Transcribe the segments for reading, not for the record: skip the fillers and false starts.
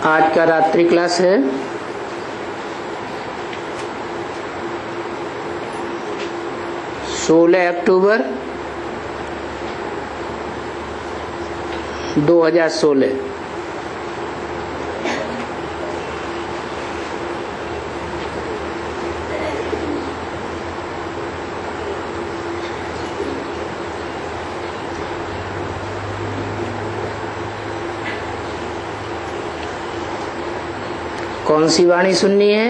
आज का रात्रि क्लास है 16 अक्टूबर 2016। कौन सी वाणी सुननी है?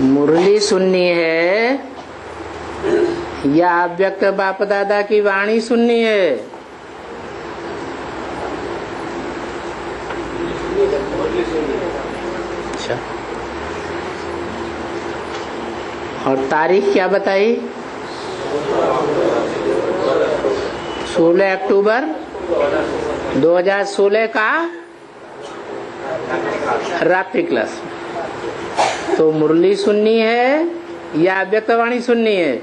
मुरली सुननी है या अव्यक्त बाप दादा की वाणी सुननी है? अच्छा, और तारीख क्या बताई? 16 अक्टूबर 2016 का रात्रि क्लास। तो मुरली सुननी है या अव्यक्तवाणी सुननी है?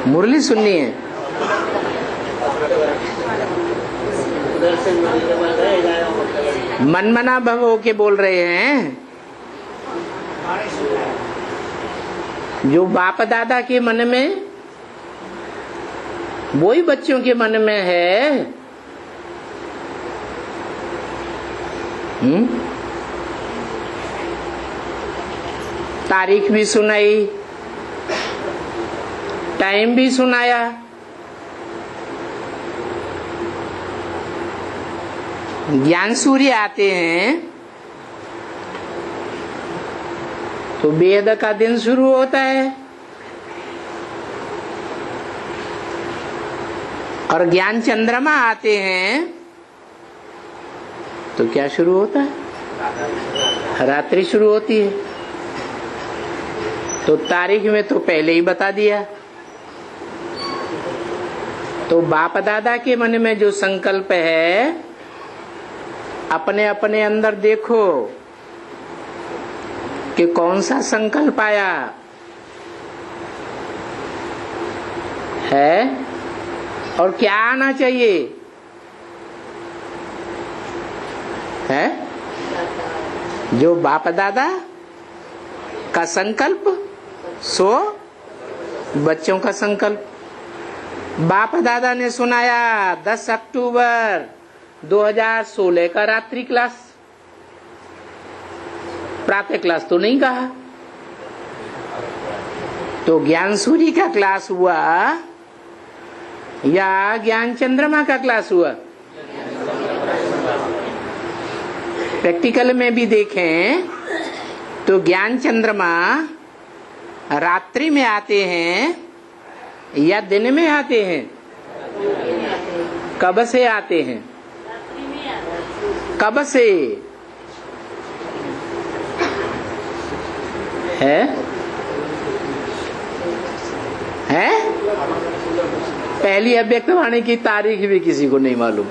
मुरली सुननी है। मनमना भव होके बोल रहे हैं। जो बाप दादा के मन में वही बच्चों के मन में है। तारीख भी सुनाई, टाइम भी सुनाया। ज्ञान सूर्य आते हैं तो वेद का दिन शुरू होता है, और ज्ञान चंद्रमा आते हैं तो क्या शुरू होता है? रात्रि शुरू होती है। तो तारीख में तो पहले ही बता दिया। तो बाप दादा के मन में जो संकल्प है, अपने अपने अंदर देखो कि कौन सा संकल्प आया है और क्या आना चाहिए है। जो बाप दादा का संकल्प सो बच्चों का संकल्प। बाप दादा ने सुनाया 10 अक्टूबर 2016 का रात्रि क्लास। प्रातः क्लास तो नहीं कहा। तो ज्ञान सूर्य का क्लास हुआ या ज्ञान चंद्रमा का क्लास हुआ? प्रैक्टिकल में भी देखें तो ज्ञान चंद्रमा रात्रि में आते हैं या दिन में आते हैं? कब से आते हैं? कब से है? पहली अव्यक्तवाणी की तारीख भी किसी को नहीं मालूम।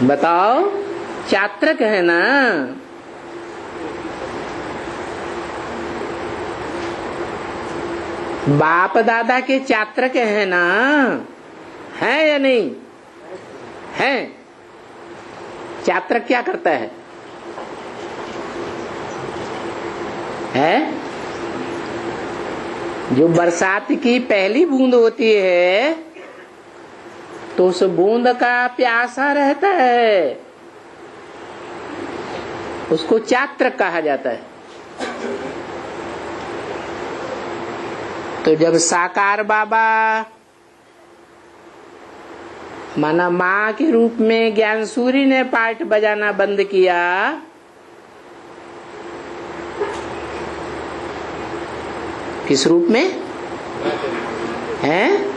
बताओ, चात्रक है ना? बाप दादा के चात्रक है ना? है या नहीं है? चात्रक क्या करता है? जो बरसात की पहली बूंद होती है तो उस बूंद का प्यासा रहता है, उसको चात्रक कहा जाता है। तो जब साकार बाबा माना माँ के रूप में ज्ञान सूर्य ने पार्ट बजाना बंद किया, किस रूप में है?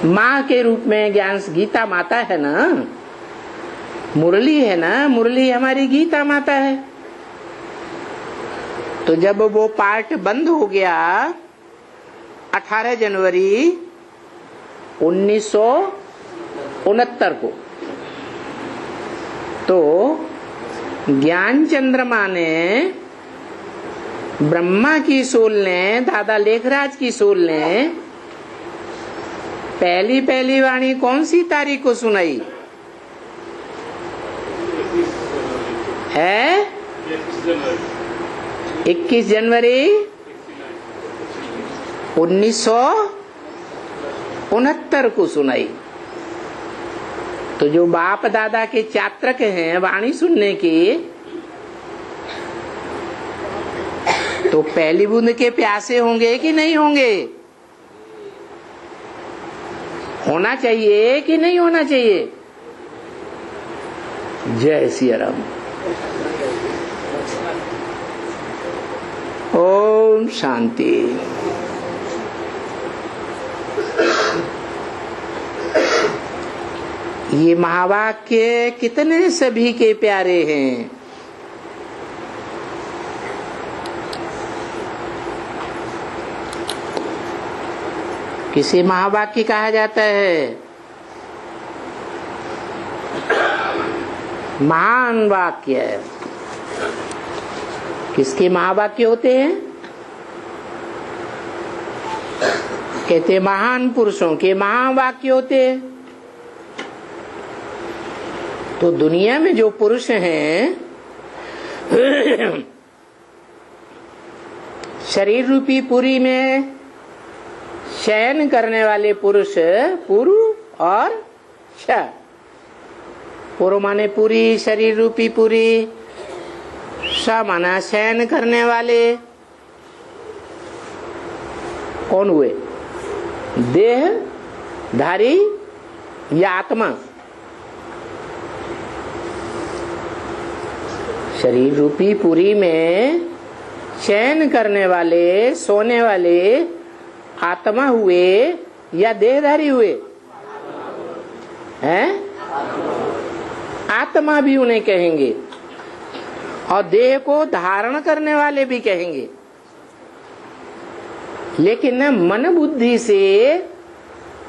माँ के रूप में ज्ञान गीता माता है ना, मुरली है ना, मुरली हमारी गीता माता है। तो जब वो पार्ट बंद हो गया 18 जनवरी 1969 को, तो ज्ञान चंद्रमा ने ब्रह्मा की सोल ने, दादा लेखराज की सोल ने पहली वाणी कौन सी तारीख को सुनाई है? 21 जनवरी 1969 को सुनाई। तो जो बाप दादा के चात्रक हैं वाणी सुनने की, तो पहली बूंद के प्यासे होंगे कि नहीं होंगे? होना चाहिए कि नहीं होना चाहिए? जय सिया राम। ओम शांति। ये महावाक्य कितने सभी के प्यारे हैं। किसे महावाक्य कहा जाता है? महान वाक्य। किसके महावाक्य होते हैं? कहते महान पुरुषों के महावाक्य होते हैं। तो दुनिया में जो पुरुष हैं, शरीर रूपी पुरी में शयन करने वाले पुरुष, पुरु और श। पुरु माने पूरी, शरीर रूपी पूरी, श माना शयन करने वाले। कौन हुए? देह धारी या आत्मा? शरीर रूपी पुरी में शयन करने वाले, सोने वाले आत्मा हुए या देहधारी हुए? हैं? आत्मा भी उन्हें कहेंगे और देह को धारण करने वाले भी कहेंगे। लेकिन मन बुद्धि से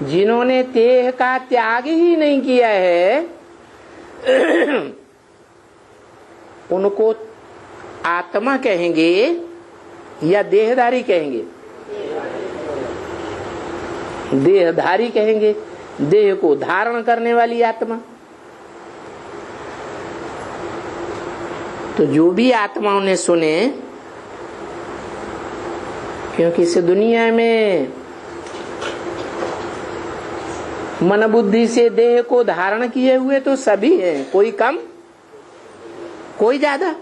जिन्होंने देह का त्याग ही नहीं किया है, उनको आत्मा कहेंगे या देहधारी कहेंगे? देहधारी कहेंगे, देह को धारण करने वाली आत्मा। तो जो भी आत्माओं ने सुने, क्योंकि इस दुनिया में मन बुद्धि से देह को धारण किए हुए तो सभी हैं, कोई कम कोई ज्यादा।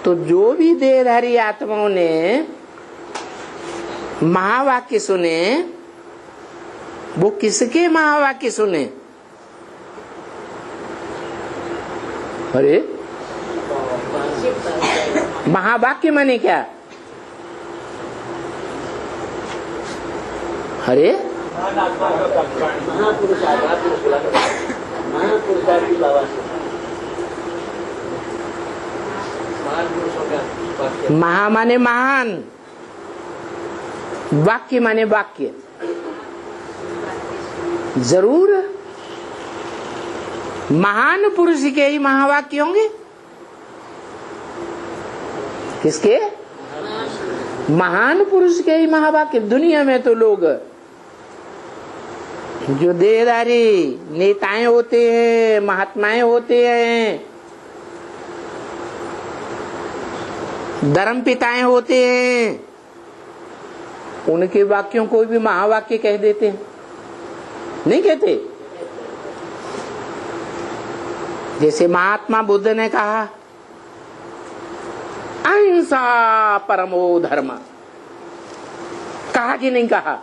तो जो भी देहधारी आत्माओं ने महावाक्य सुने, वो किसके महावाक्य सुने? अरे महावाक्य माने क्या? अरे महा माने महान, वाक्य माने वाक्य। जरूर महान पुरुष के ही महावाक्य होंगे। किसके? महान पुरुष के ही महावाक्य। दुनिया में तो लोग जो देहधारी नेताएं होते हैं, महात्माएं होते हैं, धर्म पिताएं होते हैं, उनके वाक्यों को भी महावाक्य कह देते हैं। नहीं कहते? जैसे महात्मा बुद्ध ने कहा, अहिंसा परमो धर्म। कहा कि नहीं कहा?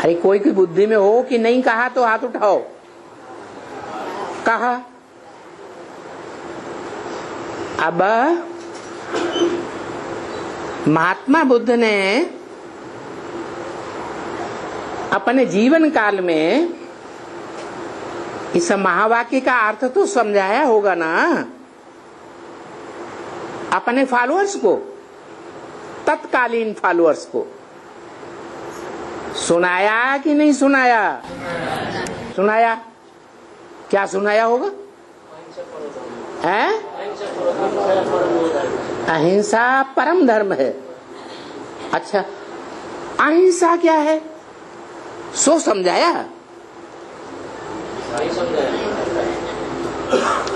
अरे कोई की बुद्धि में हो कि नहीं कहा तो हाथ उठाओ। कहा। अब महात्मा बुद्ध ने अपने जीवन काल में इस महावाक्य का अर्थ तो समझाया होगा ना अपने फॉलोअर्स को, तत्कालीन फॉलोअर्स को। सुनाया कि नहीं सुनाया? सुनाया। क्या सुनाया होगा? है? अहिंसा परम धर्म है। अच्छा, अहिंसा क्या है? सो समझाया?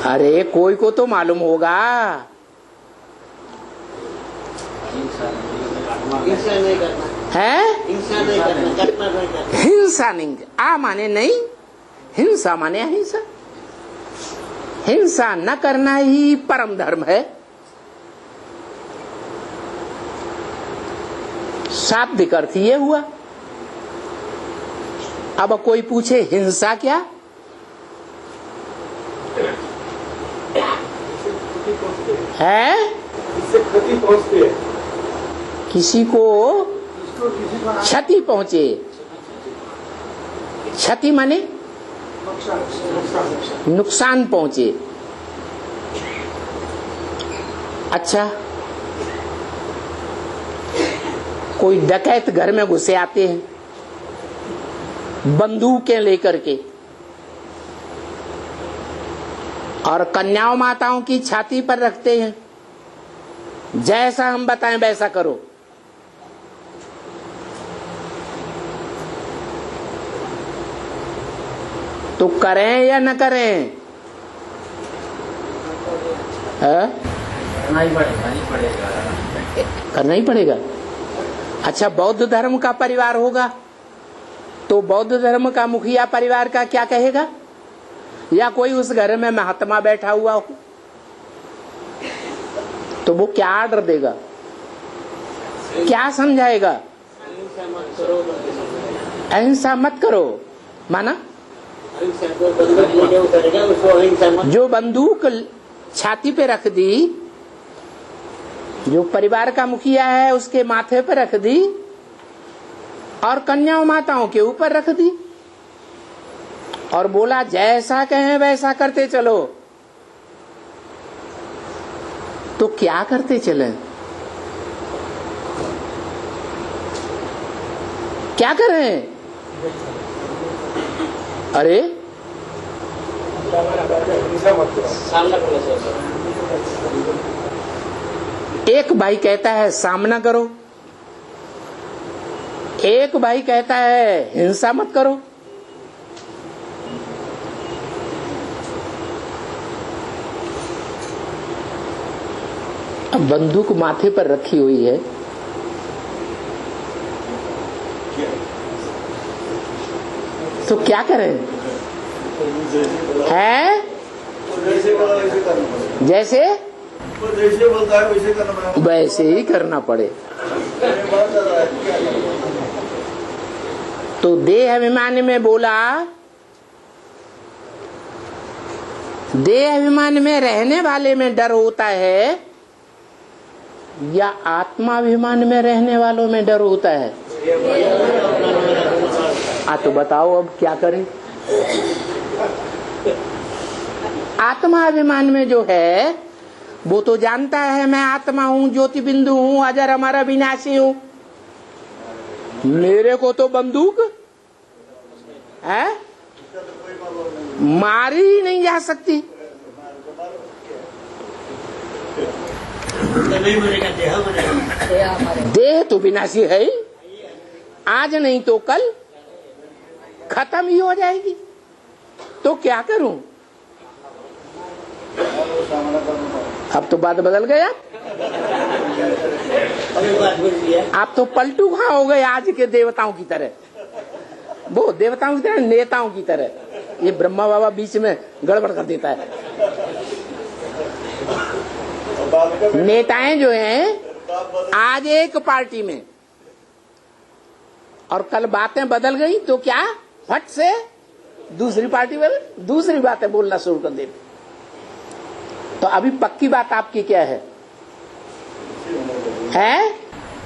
अरे कोई को तो मालूम होगा। है? हिंसा नहीं। आ माने नहीं, हिंसा माने अहिंसा। हिंसा न करना ही परम धर्म है। शाब्दिक अर्थ ये हुआ। अब कोई पूछे हिंसा क्या? है? क्षति पहुंचती है, किसी को क्षति पहुंचे। क्षति माने नुकसान पहुंचे। अच्छा, कोई डकैत घर में घुसे आते हैं बंदूकें लेकर के और कन्याओं माताओं की छाती पर रखते हैं, जैसा हम बताएं वैसा करो। तो करें या न करें? करना ही पड़ेगा। अच्छा, बौद्ध धर्म का परिवार होगा तो बौद्ध धर्म का मुखिया परिवार का क्या कहेगा? या कोई उस घर में महात्मा बैठा हुआ हो तो वो क्या आर्डर देगा, क्या समझाएगा? अहिंसा मत करो माना? जो बंदूक छाती पे रख दी, जो परिवार का मुखिया है उसके माथे पे रख दी और कन्याओं माताओं के ऊपर रख दी और बोला जैसा कहें वैसा करते चलो, तो क्या करते चले? क्या करें? अरे एक भाई कहता है सामना करो, एक भाई कहता है हिंसा मत करो। अब बंदूक माथे पर रखी हुई है, तो क्या करें? है जैसे बोलता है वैसे करना, वैसे ही करना पड़े। तो देह अभिमान में बोला, देह अभिमान में रहने वाले में डर होता है या आत्माभिमान में रहने वालों में डर होता है? तो बताओ अब क्या करें? आत्माभिमान में जो है वो तो जानता है मैं आत्मा हूँ, ज्योति बिंदु हूँ, अजर अमर अविनाशी हूँ। मेरे को तो बंदूक है मारी ही नहीं जा सकती। देह तो विनाशी है ही, आज नहीं तो कल खत्म ही हो जाएगी। तो क्या करूं? अब तो बात बदल गया। आप तो पलटू कहाँ हो गए आज के देवताओं की तरह, वो देवताओं की तरह नेताओं की तरह। ये ब्रह्मा बाबा बीच में गड़बड़ कर देता है। नेताएं जो हैं आज एक पार्टी में और कल बातें बदल गई तो क्या फट से दूसरी पार्टी में दूसरी बातें बोलना शुरू कर दे। तो अभी पक्की बात आपकी क्या है?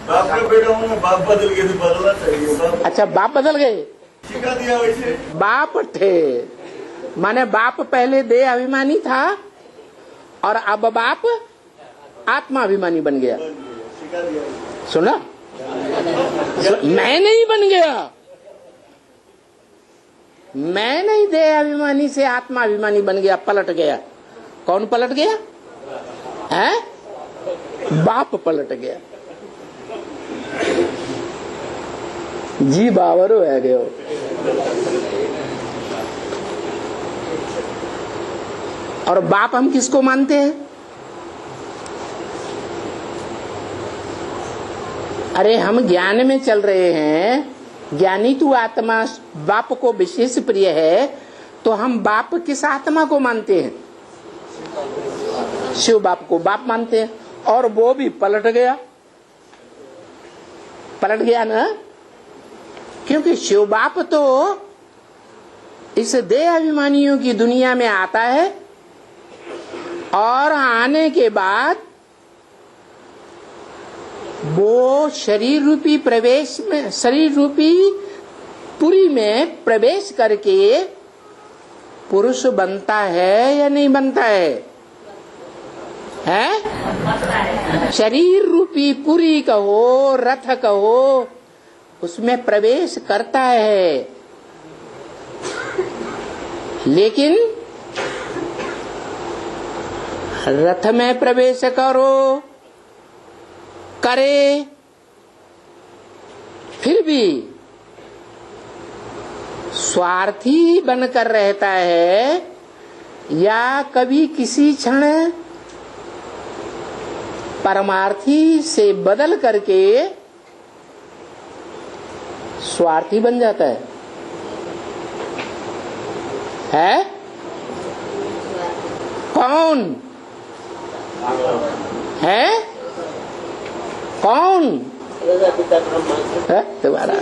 बाप का बेटा हूँ, बाप बदल गए तो बदलना चाहिए। अच्छा, बाप बदल गए, सिखा दिया वैसे। बाप थे माने बाप पहले देह अभिमानी था और अब बाप आत्माभिमानी बन गया। सुना? मैं नहीं बन गया, मैं नहीं देह अभिमानी से आत्माभिमानी बन गया, पलट गया। कौन पलट गया? है? बाप पलट गया। जी बावरो है गयो। और बाप हम किसको मानते हैं? अरे हम ज्ञान में चल रहे हैं, ज्ञानी तू आत्मा बाप को विशेष प्रिय है, तो हम बाप किस आत्मा को मानते हैं? शिव बाप को बाप मानते हैं। और वो भी पलट गया, पलट गया ना, क्योंकि शिव बाप तो इस देह अभिमानियों की दुनिया में आता है और आने के बाद वो शरीर रूपी प्रवेश में, शरीर रूपी पुरी में प्रवेश करके पुरुष बनता है या नहीं बनता है? हैं? शरीर रूपी पुरी कहो, रथ कहो, उसमें प्रवेश करता है। लेकिन रथ में प्रवेश करो करे, फिर भी स्वार्थी बनकर रहता है, या कभी किसी क्षण परमार्थी से बदल करके स्वार्थी बन जाता है? कौन है? कौन है तुम्हारा?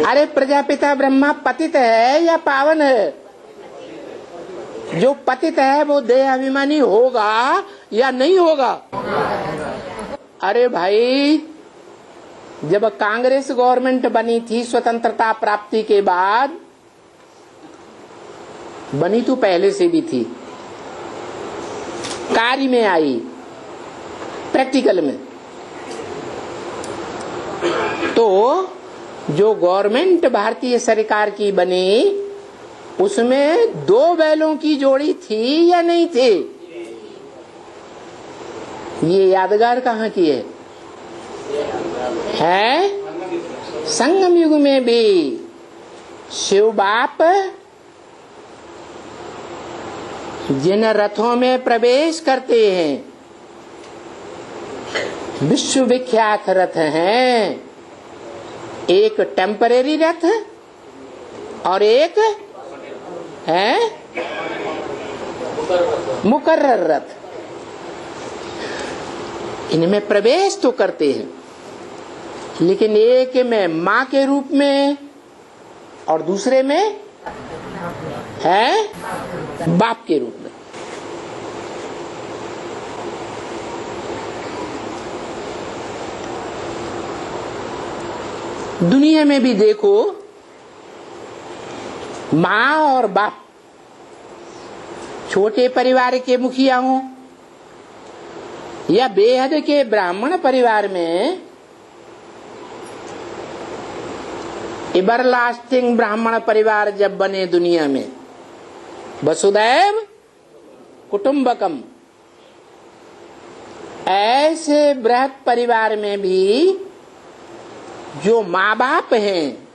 अरे प्रजापिता ब्रह्मा पतित है या पावन है? जो पतित है वो देह अभिमानी होगा या नहीं होगा? अरे भाई, जब कांग्रेस गवर्नमेंट बनी थी स्वतंत्रता प्राप्ति के बाद, बनी तो पहले से भी थी, कार्य में आई, प्रैक्टिकल में, तो जो गवर्नमेंट भारतीय सरकार की बनी उसमें 2 बैलों की जोड़ी थी या नहीं थी? ये यादगार कहाँ की है? संगम युग में भी शिव बाप जिन रथों में प्रवेश करते हैं, विश्व विख्यात रथ हैं, एक टेम्परेरी रथ और एक है मुकर्रर रथ। इनमें प्रवेश तो करते हैं, लेकिन एक में माँ के रूप में और दूसरे में है बाप के रूप में। दुनिया में भी देखो, माँ और बाप छोटे परिवार के मुखिया हों या बेहद के ब्राह्मण परिवार में एवरलास्टिंग ब्राह्मण परिवार जब बने दुनिया में, वसुदैव कुटुंबकम, ऐसे बृहत परिवार में भी जो माँ बाप हैं,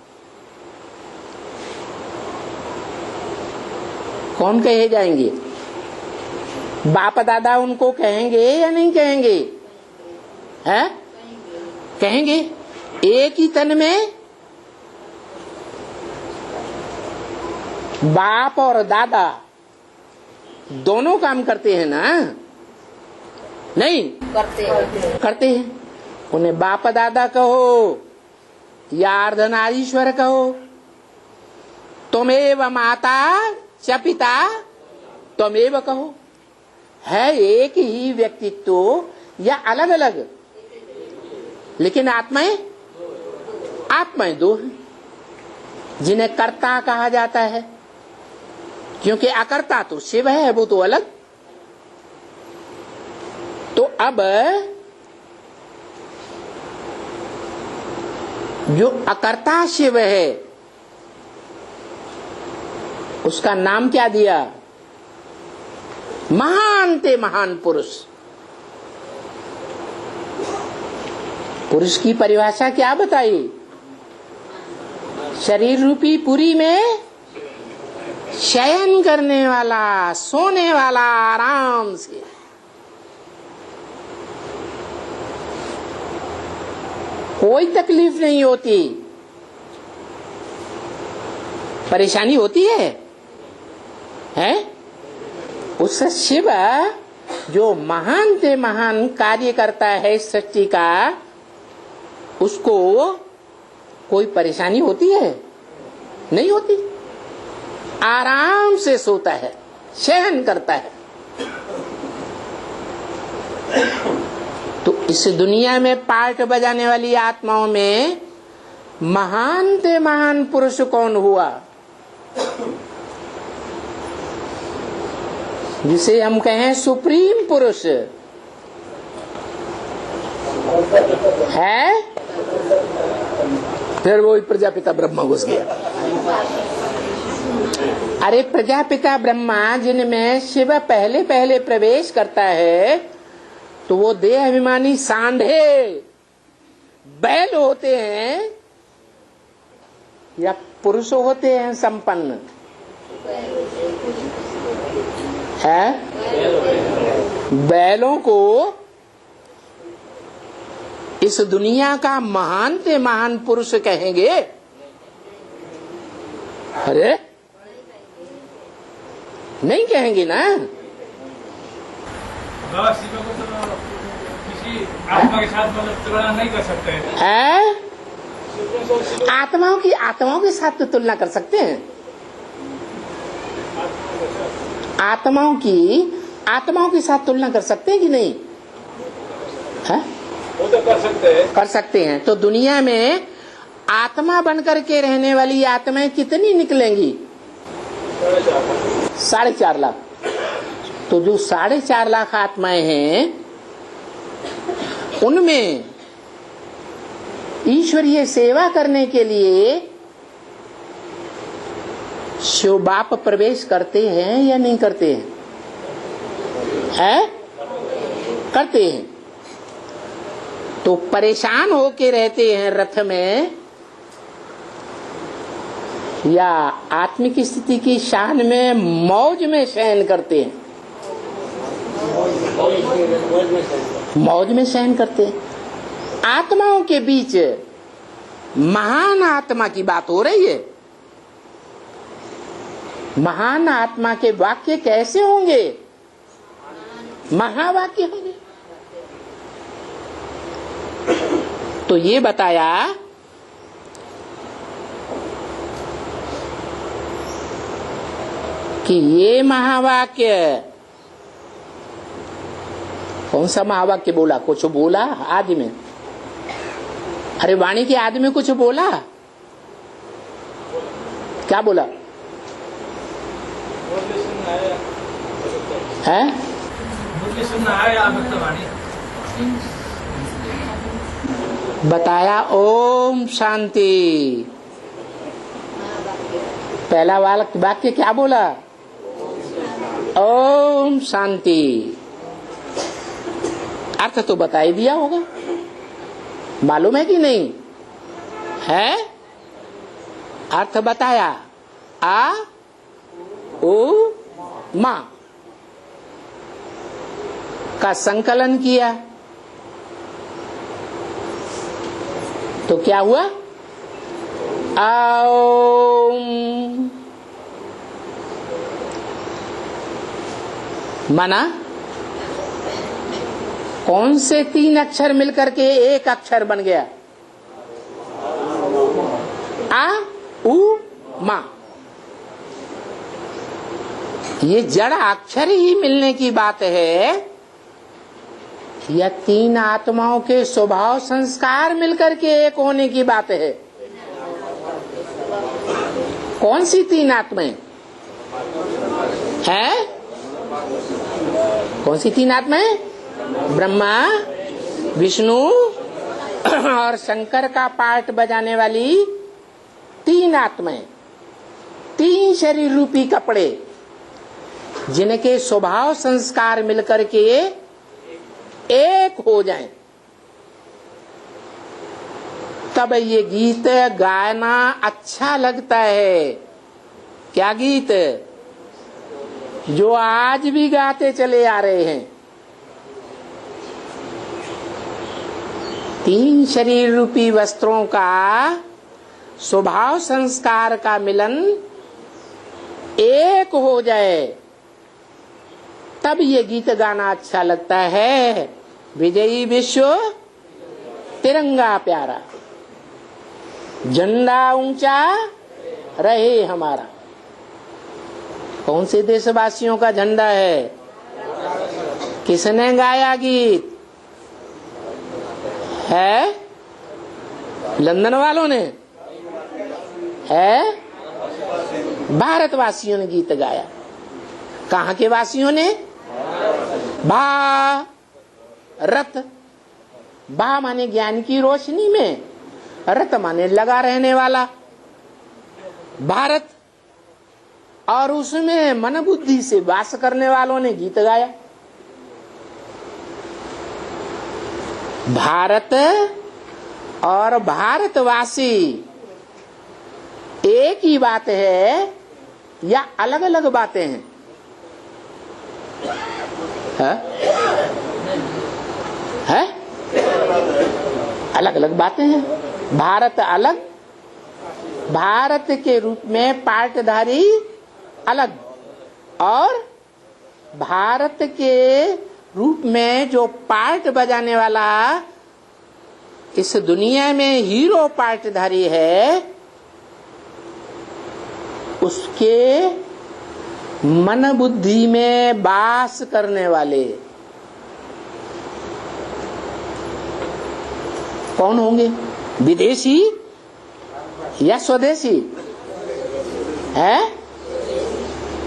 कौन कहे जाएंगे? बाप दादा उनको कहेंगे या नहीं कहेंगे? हैं? कहेंगे। एक ही तन में बाप और दादा दोनों काम करते हैं ना? नहीं करते हैं। उन्हें बाप दादा कहो या अर्धनारीश्वर कहो, तुमेव माता च पिता तुमेव कहो, है एक ही व्यक्तित्व या अलग अलग, लेकिन आत्माएं दो हैं, जिन्हें कर्ता कहा जाता है, क्योंकि अकर्ता तो शिव है, वो तो अलग। तो अब जो अकर्ता शिव है उसका नाम क्या दिया? महान ते महान पुरुष। पुरुष की परिभाषा क्या बताई? शरीर रूपी पुरी में शयन करने वाला, सोने वाला आराम से। कोई तकलीफ नहीं होती। परेशानी होती है? उस शिव जो महान से महान कार्य करता है सृष्टि का, उसको कोई परेशानी होती है? नहीं होती। आराम से सोता है, शयन करता है। तो इस दुनिया में पार्ट बजाने वाली आत्माओं में महान से महान पुरुष कौन हुआ? जिसे हम कहें सुप्रीम पुरुष है। फिर वही प्रजापिता ब्रह्मा घुस गया। अरे प्रजापिता ब्रह्मा जिनमें शिव पहले पहले प्रवेश करता है, तो वो देह अभिमानी सांढे बैल होते हैं या पुरुष होते हैं संपन्न? है बैलों को इस दुनिया का महान से महान पुरुष कहेंगे? अरे नहीं कहेंगे ना। शिव को तो किसी आत्मा के साथ मतलब तुलना नहीं कर सकते हैं। आत्माओं के साथ तो तुलना कर सकते हैं। आत्माओं के साथ तुलना कर सकते हैं कि नहीं? है? वो तो कर सकते हैं। तो दुनिया में आत्मा बनकर के रहने वाली आत्माएं कितनी निकलेंगी? 4.5 लाख। तो जो 4.5 लाख आत्माएं हैं, उनमें ईश्वरीय सेवा करने के लिए शिव बाप प्रवेश करते हैं या नहीं करते हैं? करते हैं। तो परेशान होके रहते हैं रथ में, या आत्मिक स्थिति की शान में मौज में शयन करते हैं? मौज में शयन करते हैं। आत्माओं के बीच महान आत्मा की बात हो रही है। महान आत्मा के वाक्य कैसे होंगे? महावाक्य होंगे। तो ये बताया कि ये महावाक्य, कौन सा महावाक्य बोला? कुछ बोला आदि में? अरे वाणी के आदि में कुछ बोला? क्या बोला है? बताया ओम शांति। पहला वाक्य क्या बोला? ओम शांति। अर्थ तो बता ही दिया होगा, मालूम है कि नहीं? है अर्थ बताया। आ ओ मा का संकलन किया तो क्या हुआ? ओम। माना कौन से 3 अक्षर मिलकर के एक अक्षर बन गया? आ उ मा। ये जड़ अक्षर ही मिलने की बात है या 3 आत्माओं के स्वभाव संस्कार मिलकर के एक होने की बात है? कौन सी 3 आत्माएं हैं? कौन सी 3 आत्माएं? ब्रह्मा, विष्णु और शंकर का पार्ट बजाने वाली 3 आत्माएं। 3 शरीर रूपी कपड़े, जिनके स्वभाव संस्कार मिलकर के एक हो जाएं, तब ये गीत गाना अच्छा लगता है। क्या गीत? जो आज भी गाते चले आ रहे हैं। 3 शरीर रूपी वस्त्रों का स्वभाव संस्कार का मिलन एक हो जाए, तब ये गीत गाना अच्छा लगता है। विजयी विश्व तिरंगा प्यारा, झंडा ऊंचा रहे हमारा। कौन से देशवासियों का झंडा है? किसने गाया गीत? है लंदन वालों ने? है भारतवासियों ने गीत गाया। कहाँ के वासियों ने? भारत। भा माने ज्ञान की रोशनी में, रत माने लगा रहने वाला भारत, और उसमें मन बुद्धि से वास करने वालों ने गीत गाया। भारत और भारतवासी एक ही बात है या अलग अलग बातें हैं? है? अलग अलग बातें हैं। भारत अलग, भारत के रूप में पार्टधारी अलग, और भारत के रूप में जो पार्ट बजाने वाला इस दुनिया में हीरो पार्टधारी है, उसके मन बुद्धि में वास करने वाले कौन होंगे? विदेशी या स्वदेशी? है?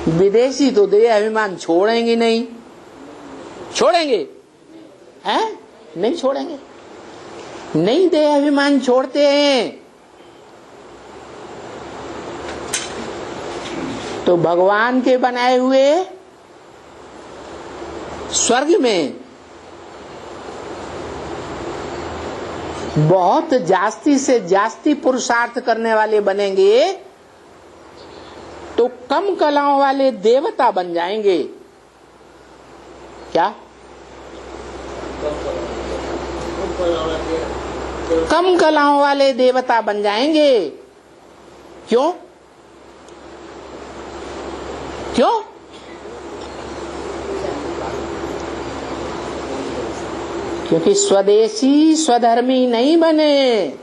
विदेशी तो देह अभिमान छोड़ेंगे नहीं। छोड़ेंगे? हैं? नहीं छोड़ेंगे। नहीं देह अभिमान छोड़ते हैं। तो भगवान के बनाए हुए स्वर्ग में बहुत जास्ती से जास्ती पुरुषार्थ करने वाले बनेंगे तो कम कलाओं वाले देवता बन जाएंगे। क्या? कम कलाओं वाले देवता बन जाएंगे। क्यों? क्यों? क्योंकि स्वदेशी स्वधर्मी नहीं बने।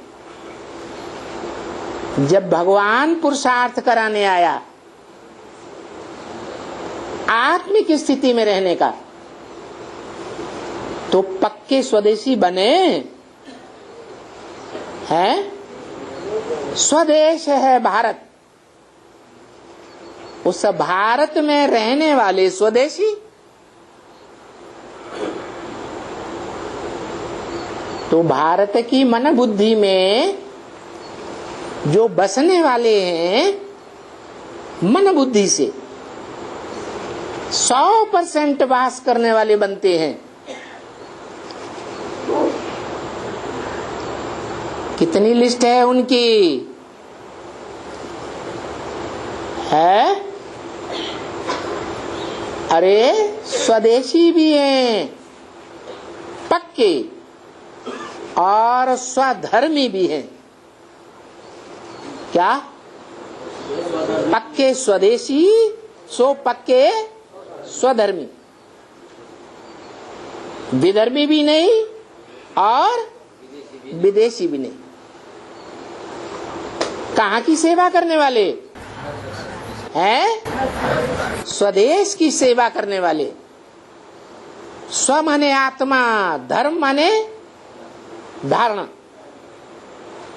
जब भगवान पुरुषार्थ कराने आया आत्मिक स्थिति में रहने का, तो पक्के स्वदेशी बने हैं। स्वदेश है भारत, उस भारत में रहने वाले स्वदेशी। तो भारत की मन बुद्धि में जो बसने वाले हैं, मन बुद्धि से 100% वास करने वाले बनते हैं। कितनी लिस्ट है उनकी? है? अरे स्वदेशी भी हैं पक्के, और स्वधर्मी भी हैं। क्या? पक्के स्वदेशी, सो पक्के स्वधर्मी। विधर्मी भी नहीं और विदेशी भी नहीं। कहाँ की सेवा करने वाले हैं? स्वदेश की सेवा करने वाले। स्व माने आत्मा, धर्म माने धारणा।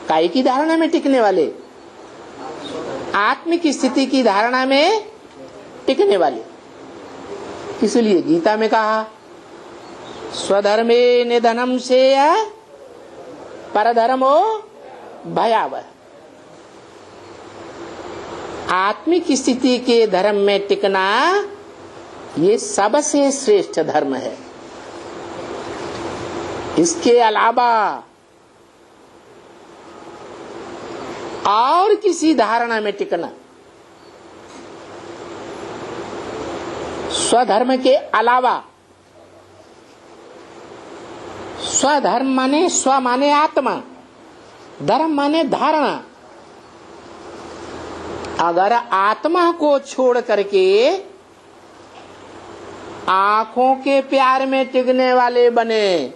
काय की धारणा में टिकने वाले, आत्मिक स्थिति की धारणा में टिकने वाले। इसलिए गीता में कहा, स्वधर्मे निधनम से परधर्मो भयावह। आत्मिक स्थिति के धर्म में टिकना ये सबसे श्रेष्ठ धर्म है। इसके अलावा और किसी धारणा में टिकना, स्वधर्म के अलावा, स्वधर्म माने स्व माने आत्मा, धर्म माने धारणा। अगर आत्मा को छोड़ करके आंखों के प्यार में टिकने वाले बने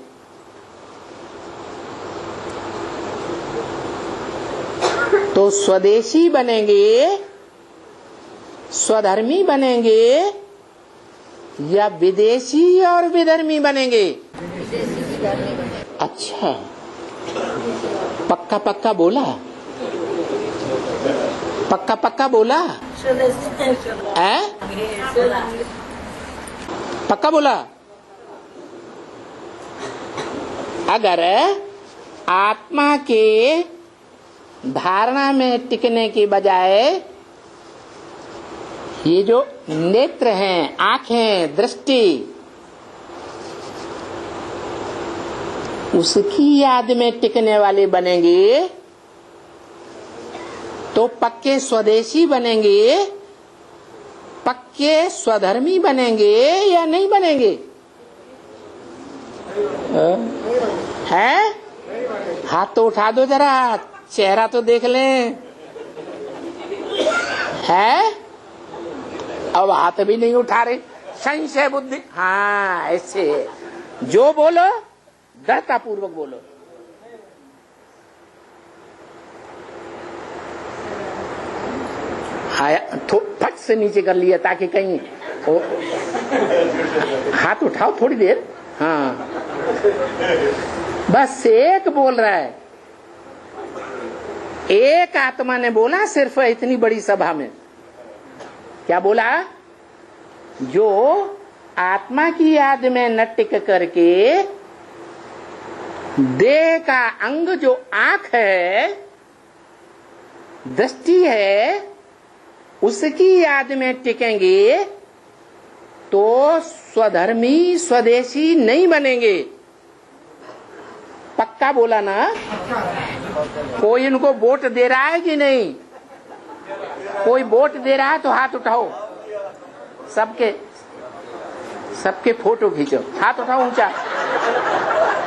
तो स्वदेशी बनेंगे, स्वधर्मी बनेंगे या विदेशी और विधर्मी बनेंगे? अच्छा, पक्का पक्का बोला, पक्का पक्का बोला है? पक्का बोला। अगर आत्मा के धारणा में टिकने की बजाय ये जो नेत्र हैं, आंखें, दृष्टि, उसकी याद में टिकने वाले बनेंगे तो पक्के स्वदेशी बनेंगे, पक्के स्वधर्मी बनेंगे या नहीं बनेंगे? है? हाथ तो उठा दो जरा, चेहरा तो देख लें। है? अब हाथ भी नहीं उठा रहे, संशय बुद्धि। हाँ, ऐसे जो बोलो दृढ़ता पूर्वक बोलो। फट से नीचे कर लिया ताकि कहीं हाथ उठाओ थोड़ी देर। हाँ, बस एक बोल रहा है, एक आत्मा ने बोला सिर्फ इतनी बड़ी सभा में। क्या बोला? जो आत्मा की याद में न टिक करके देह का अंग जो आंख है, दृष्टि है, उसकी याद में टिकेंगे तो स्वधर्मी स्वदेशी नहीं बनेंगे। पक्का बोला ना? कोई इनको वोट दे रहा है कि नहीं? कोई वोट दे रहा है तो हाथ उठाओ, सबके फोटो खींचो, हाथ उठाओ ऊंचा।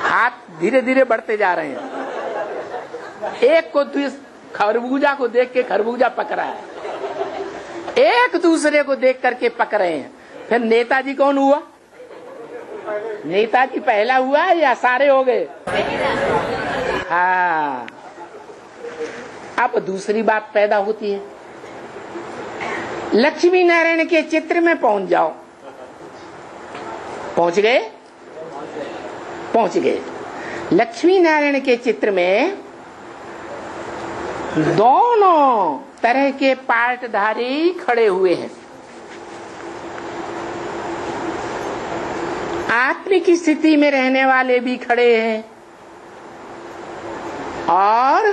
हाथ धीरे धीरे बढ़ते जा रहे हैं। एक को खरबूजा को देख के खरबूजा पक रहा है, एक दूसरे को देख करके पक रहे हैं। फिर नेताजी कौन हुआ? नेताजी पहला हुआ या सारे हो गए? हाँ, अब दूसरी बात पैदा होती है। लक्ष्मी नारायण के चित्र में पहुंच जाओ। पहुंच गए? पहुंच गए। लक्ष्मी नारायण के चित्र में दोनों तरह के पार्टधारी खड़े हुए हैं। आत्मिक स्थिति में रहने वाले भी खड़े हैं और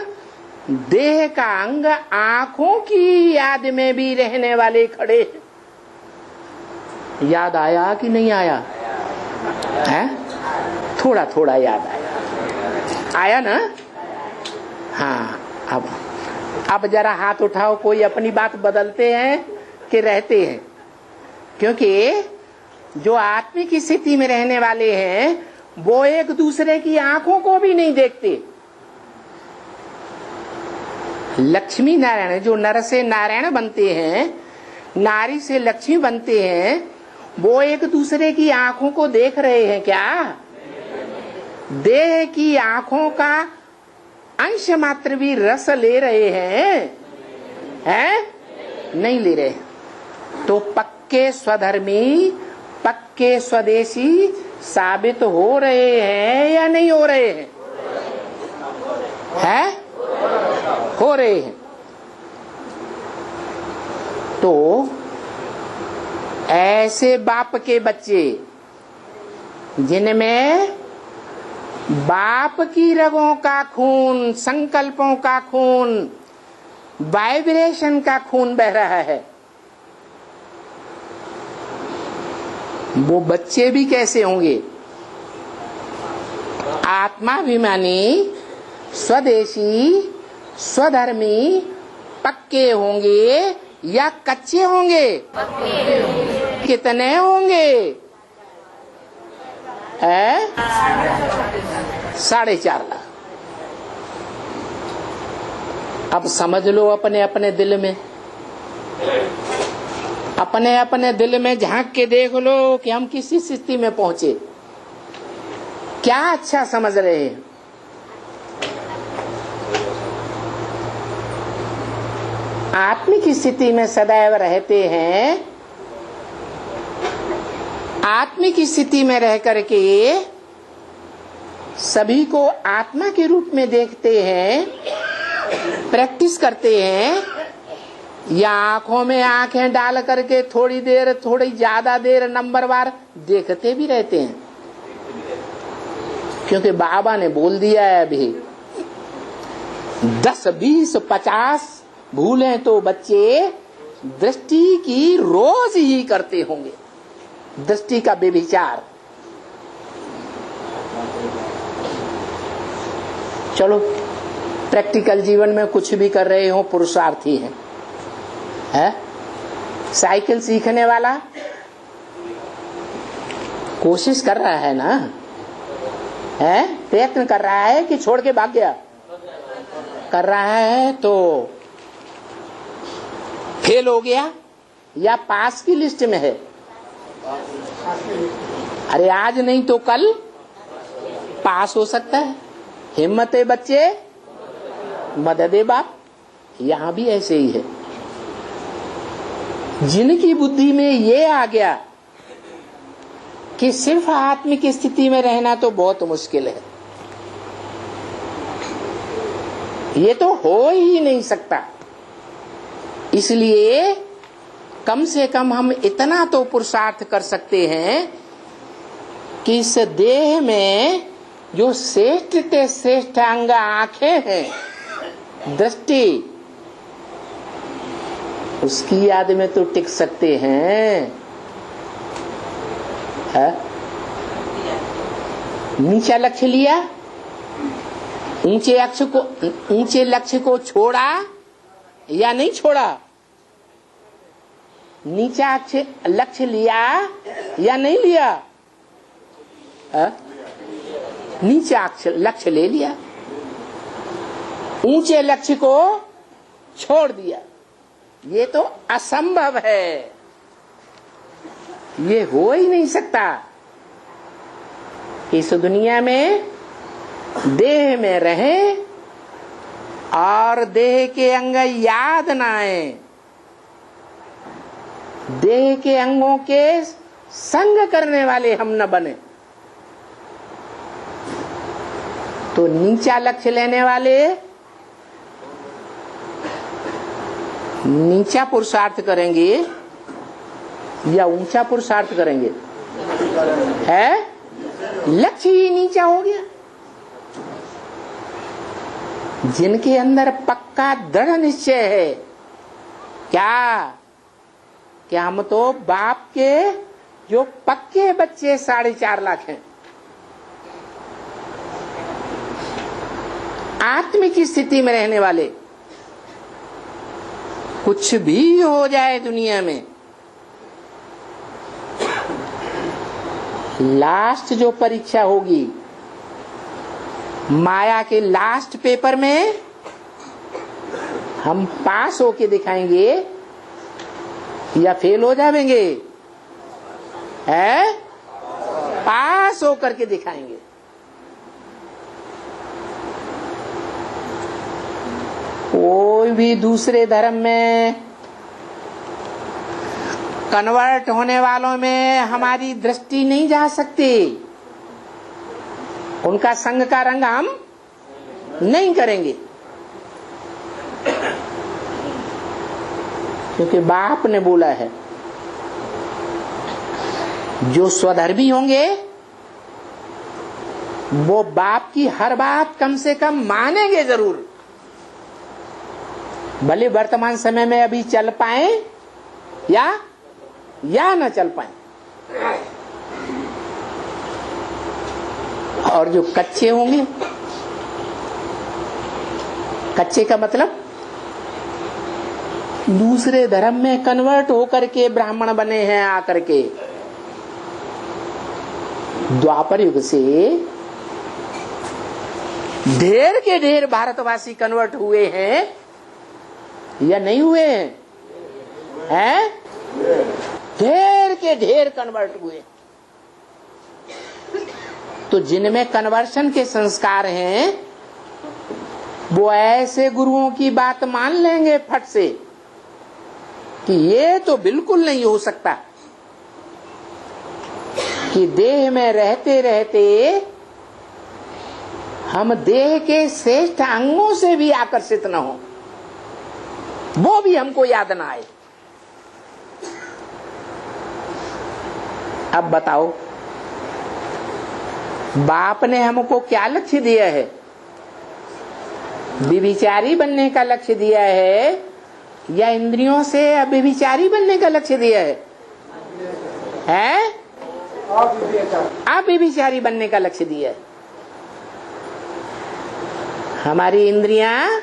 देह का अंग आंखों की याद में भी रहने वाले खड़े हैं। याद आया कि नहीं आया? है? थोड़ा थोड़ा याद आया ना? हाँ, अब जरा हाथ उठाओ, कोई अपनी बात बदलते हैं कि रहते हैं? क्योंकि जो आत्मिक स्थिति में रहने वाले हैं वो एक दूसरे की आंखों को भी नहीं देखते। लक्ष्मी नारायण जो नर से नारायण बनते हैं, नारी से लक्ष्मी बनते हैं, वो एक दूसरे की आंखों को देख रहे हैं क्या? देह की आंखों का अंश मात्र भी रस ले रहे हैं? नहीं ले रहे। तो पक्के स्वधर्मी, पक्के स्वदेशी साबित हो रहे हैं या नहीं हो रहे हैं? हैं? हो रहे हैं। तो ऐसे बाप के बच्चे जिनमें बाप की रगों का खून, संकल्पों का खून, वाइब्रेशन का खून बह रहा है, वो बच्चे भी कैसे होंगे? आत्माभिमानी, स्वदेशी, स्वधर्मी, पक्के होंगे या कच्चे होंगे? कितने होंगे? 4.5 लाख। अब समझ लो अपने अपने दिल में, अपने अपने दिल में झांक के देख लो कि हम किस स्थिति में पहुंचे, क्या अच्छा समझ रहे हैं। आत्मिक स्थिति में सदैव रहते हैं, आत्मिक स्थिति में रह करके सभी को आत्मा के रूप में देखते हैं, प्रैक्टिस करते हैं, या आंखों में आंखें डाल करके थोड़ी देर, थोड़ी ज्यादा देर नंबरवार देखते भी रहते हैं। क्योंकि बाबा ने बोल दिया है अभी 10, 20, 50 भूलें तो बच्चे दृष्टि की रोज ही करते होंगे, दृष्टि का बेविचार। चलो प्रैक्टिकल जीवन में कुछ भी कर रहे हो, पुरुषार्थी है? साइकिल सीखने वाला कोशिश कर रहा है ना, है? प्रयत्न कर रहा है कि छोड़ के भाग गया? कर रहा है तो फेल हो गया या पास की लिस्ट में है? अरे आज नहीं तो कल पास हो सकता है। हिम्मत है बच्चे, मदद है बाप। यहां भी ऐसे ही है। जिनकी बुद्धि में ये आ गया कि सिर्फ आत्मिक स्थिति में रहना तो बहुत मुश्किल है, ये तो हो ही नहीं सकता, इसलिए कम से कम हम इतना तो पुरुषार्थ कर सकते हैं कि इस देह में जो श्रेष्ठ से श्रेष्ठ अंग आंखें हैं, दृष्टि, उसकी याद में तो टिक सकते हैं। नीचा लक्ष्य लिया, ऊंचे लक्ष्य को छोड़ा या नहीं छोड़ा? नीचा लक्ष्य लिया या नहीं लिया? नीचा लक्ष्य ले लिया, ऊंचे लक्ष्य को छोड़ दिया। ये तो असंभव है, ये हो ही नहीं सकता। इस दुनिया में देह में रहे और देह के अंग याद ना आए, देह के अंगों के संग करने वाले हम न बने, तो नीचा लक्ष्य लेने वाले नीचा पुरुषार्थ करेंगे या ऊंचा पुरुषार्थ करेंगे? है, लक्ष्य ही नीचा हो गया। जिनके अंदर पक्का दृढ़ निश्चय है, क्या हम तो बाप के जो पक्के बच्चे 4.5 लाख हैं, आत्मिक स्थिति में रहने वाले, कुछ भी हो जाए दुनिया में, लास्ट जो परीक्षा होगी, माया के लास्ट पेपर में हम पास होके दिखाएंगे या फेल हो जाएंगे? है, पास होकर के दिखाएंगे। कोई भी दूसरे धर्म में कन्वर्ट होने वालों में हमारी दृष्टि नहीं जा सकती, उनका संग का रंग हम नहीं करेंगे, क्योंकि बाप ने बोला है जो स्वधर्मी होंगे वो बाप की हर बात कम से कम मानेंगे जरूर, भले वर्तमान समय में अभी चल पाए या न चल पाए। और जो कच्चे होंगे, कच्चे का मतलब दूसरे धर्म में कन्वर्ट होकर के ब्राह्मण बने हैं आकर के, द्वापर युग से ढेर के ढेर भारतवासी कन्वर्ट हुए हैं या नहीं हुए हैं? ढेर के ढेर कन्वर्ट हुए। तो जिनमें कन्वर्शन के संस्कार हैं वो ऐसे गुरुओं की बात मान लेंगे फट से कि ये तो बिल्कुल नहीं हो सकता कि देह में रहते रहते हम देह के श्रेष्ठ अंगों से भी आकर्षित न हो, वो भी हमको याद ना आए। अब बताओ, बाप ने हमको क्या लक्ष्य दिया है? व्यभिचारी बनने का लक्ष्य दिया है या इंद्रियों से अव्यभिचारी बनने का लक्ष्य दिया है? अव्यभिचारी बनने का लक्ष्य दिया है। हमारी इंद्रियां,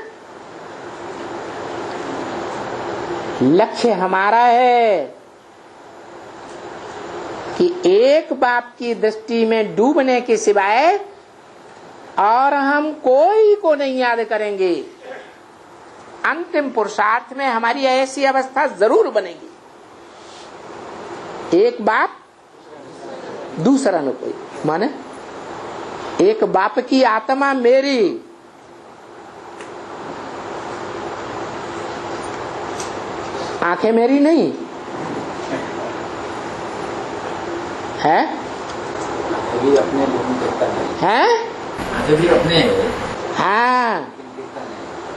लक्ष्य हमारा है कि एक बाप की दृष्टि में डूबने के सिवाय और हम कोई को नहीं याद करेंगे। अंतिम पुरुषार्थ में हमारी ऐसी अवस्था जरूर बनेगी, एक बाप दूसरा न कोई। माने एक बाप की आत्मा मेरी, आंखें मेरी नहीं है, अभी अपने हैं? भी अपने। हाँ,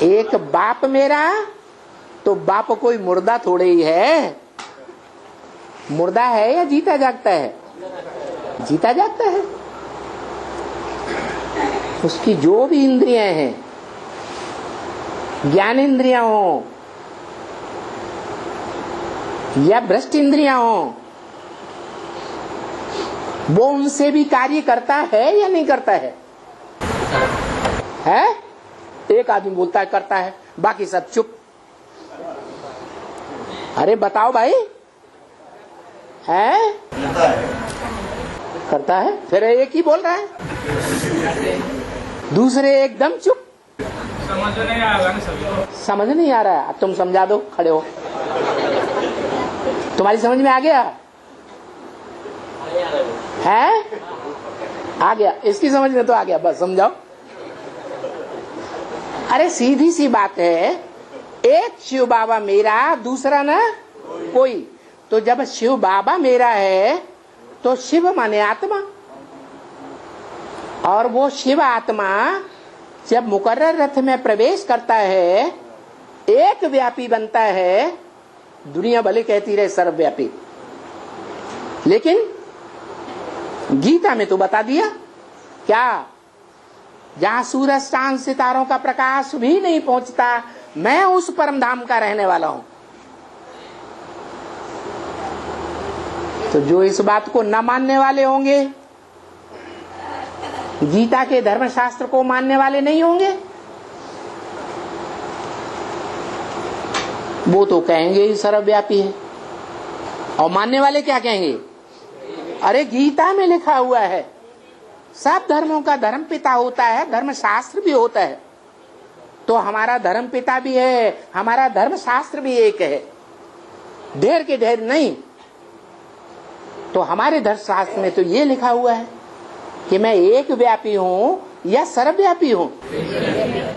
एक बाप मेरा तो बाप कोई मुर्दा थोड़े ही है। मुर्दा है या जीता जागता है? जीता जागता है। उसकी जो भी इंद्रियां हैं, ज्ञान इंद्रियां हो या भ्रष्ट इंद्रियां हो, वो उनसे भी कार्य करता है या नहीं करता है? है? एक आदमी बोलता है करता है, बाकी सब चुप। अरे बताओ भाई, है? करता है, फिर एक ही बोल रहा है, दूसरे एकदम चुप। समझ नहीं आ रहा ना सभी को। समझ नहीं आ रहा है? अब तुम समझा दो, खड़े हो। तुम्हारी समझ में आ गया है? आ गया, इसकी समझ में तो आ गया, बस समझाओ। अरे सीधी सी बात है, एक शिव बाबा मेरा, दूसरा ना कोई। तो जब शिव बाबा मेरा है तो शिव माने आत्मा, और वो शिव आत्मा जब मुकर्रर रथ में प्रवेश करता है, एक व्यापी बनता है। दुनिया भले कहती रहे सर्वव्यापी, लेकिन गीता में तो बता दिया क्या? जहां सूरज चांद सितारों का प्रकाश भी नहीं पहुंचता, मैं उस परम धाम का रहने वाला हूं। तो जो इस बात को न मानने वाले होंगे, गीता के धर्मशास्त्र को मानने वाले नहीं होंगे, वो तो कहेंगे ही सर्वव्यापी है। और मानने वाले क्या कहेंगे? अरे गीता में लिखा हुआ है, सब धर्मों का धर्म पिता होता है, धर्मशास्त्र भी होता है। तो हमारा धर्म पिता भी है, हमारा धर्मशास्त्र भी एक है, ढेर के ढेर नहीं। तो हमारे धर्मशास्त्र में तो ये लिखा हुआ है कि मैं एक व्यापी हूं या सर्वव्यापी हूं?